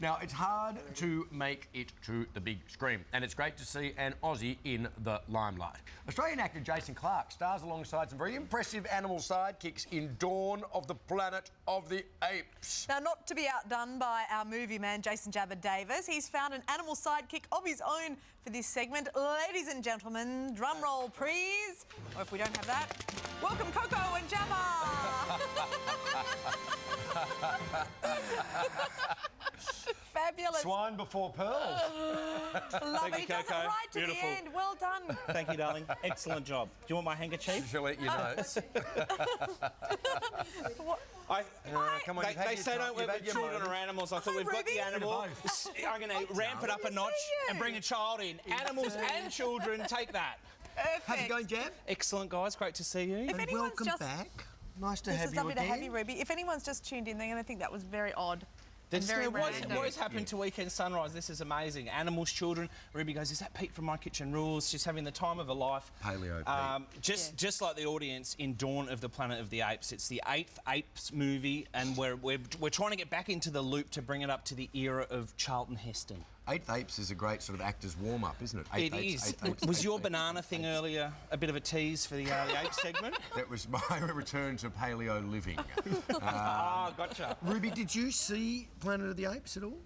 Now, it's hard to make it to the big screen, and it's great to see an Aussie in the limelight. Australian actor Jason Clarke stars alongside some very impressive animal sidekicks in Dawn of the Planet of the Apes. Now, not to be outdone by our movie man, Jason Jabba Davis, he's found an animal sidekick of his own for this segment. Ladies and gentlemen, drum roll, please. Or if we don't have that, welcome Coco and Jabba. Fabulous. Swine before pearls. Love it. He does it right to Beautiful. the end. Well done. Thank you, darling. Excellent job. Do you want my handkerchief? She'll let you know. Come on, They say don't work with children or animals. I thought we've got the animal. I'm going to ramp it up a notch and bring a child in. Animals and children, take that. Perfect. How's it going, Jab? Excellent, guys. Great to see you. If anyone's Welcome back. Nice to have you lovely again. to have you, Ruby. If anyone's just tuned in, they're going to think that was very odd. What has happened to Weekend Sunrise? This is amazing. Animals, children. Ruby goes, is that Pete from My Kitchen Rules? She's having the time of her life. Paleo Pete. Just like the audience in Dawn of the Planet of the Apes. It's the 8th Apes movie, and we're trying to get back into the loop to bring it up to the era of Charlton Heston. 8th Apes is a great sort of actor's warm-up, isn't it? It is. Was your banana thing earlier a bit of a tease for the Ape segment? That was my return to paleo living. Gotcha. Ruby, did you see Planet of the Apes at all?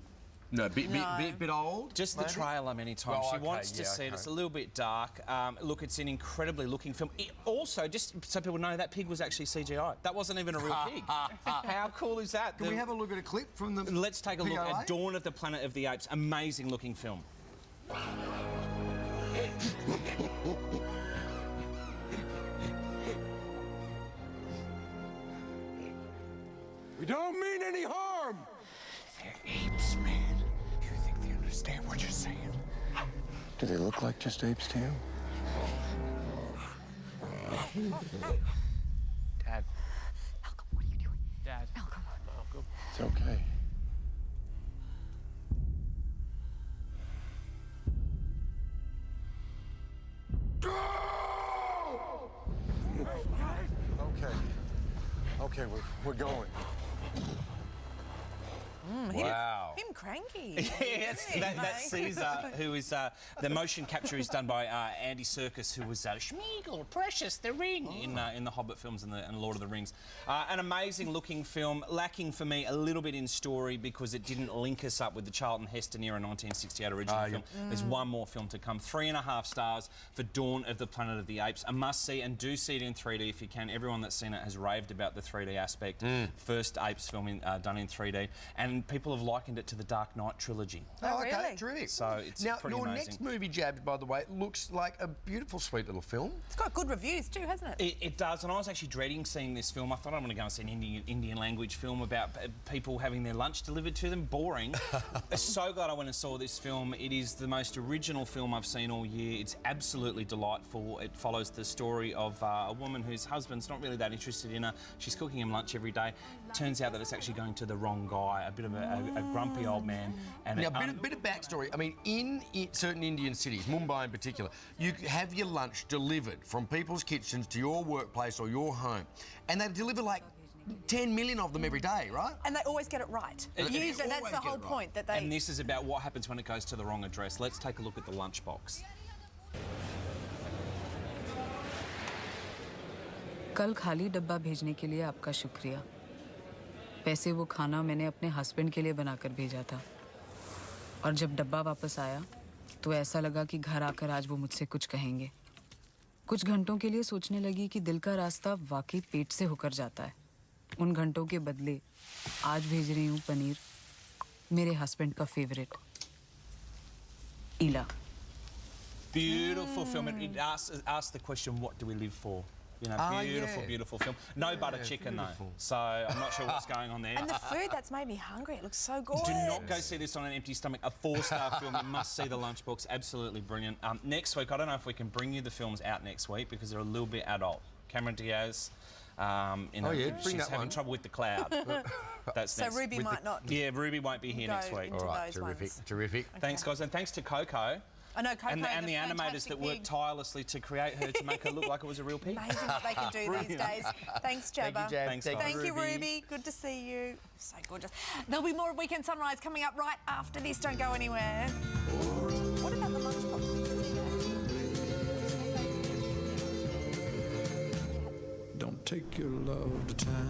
No, bit old. Just maybe? the trailer many times. Oh, She okay, wants to see it. It's a little bit dark. Look, it's an incredibly looking film. Also, just so people know, that pig was actually CGI. That wasn't even a real pig. How cool is that? Can we have a look at a clip from the... Let's take a look POA? at Dawn of the Planet of the Apes. Amazing looking film. We don't mean any harm! They're apes, man. Do you think they understand what you're saying? Do they look like just apes to you? Dad. Malcolm, what are you doing? Dad. Malcolm. It's okay. Okay, we're going. Wow. Him cranky. Yes, that's Caesar, who is the motion capture is done by Andy Serkis, who was Schmeagol, Precious, The Ring in the Hobbit films and Lord of the Rings. An amazing looking film, lacking for me a little bit in story because it didn't link us up with the Charlton Heston era 1968 original film. There's one more film to come. 3.5 stars for Dawn of the Planet of the Apes. A must see, and do see it in 3D if you can. Everyone that's seen it has raved about the 3D aspect. First Apes film done in 3D. And people have likened it to the Dark Knight trilogy. Oh, okay, really? terrific. So it's now, pretty your amazing. next movie, Jabs, by the way, looks like a beautiful, sweet little film. It's got good reviews too, hasn't it? It does, and I was actually dreading seeing this film. I thought I'm going to go and see an Indian language film about people having their lunch delivered to them. Boring. So glad I went and saw this film. It is the most original film I've seen all year. It's absolutely delightful. It follows the story of a woman whose husband's not really that interested in her. She's cooking him lunch every day. Turns out that it's actually going to the wrong guy, a bit of a grumpy old man. And Now, a bit of backstory. I mean, in certain Indian cities, Mumbai in particular, you have your lunch delivered from people's kitchens to your workplace or your home, and they deliver like 10 million of them every day, right? And they always get it right. Usually, that's the whole point that they... And this is about what happens when it goes to the wrong address. Let's take a look at the lunchbox. कल खाली डब्बा भेजने के लिए आपका शुक्रिया। वैसे वो खाना मैंने अपने हस्बैंड के लिए बनाकर भेजा था, और जब डब्बा वापस आया तो ऐसा लगा कि घर आकर आज वो मुझसे कुछ कहेंगे। कुछ घंटों के लिए सोचने लगी कि दिल का रास्ता वाकई पेट से होकर जाता है। उन घंटों के बदले आज भेज रही हूँ पनीर, मेरे हस्बैंड का favourite, Ila. Beautiful film. It asks the question, what do we live for? You know, beautiful film. No butter chicken, though. So I'm not sure what's going on there. And the food, that's made me hungry. It looks so good. Do not go see this on an empty stomach. A 4-star film. You must see the Lunchbox. Absolutely brilliant. Next week, I don't know if we can bring you the films out next week because they're a little bit adult. Cameron Diaz. She's having trouble with the cloud. That's so next. Ruby might not. Yeah, Ruby won't be here next week. All right, terrific. Thanks, guys, and thanks to Coco I know Coco and the animators fantastic that worked pig. tirelessly to create her to make her look like it was a real pig. Amazing what they can do these days. Thanks, Jabba. Thank you, Jab. Thanks, Thank you, Ruby. Good to see you. So gorgeous. There'll be more of Weekend Sunrise coming up right after this. Don't go anywhere. What about the Lunchbox? Don't take your love to town.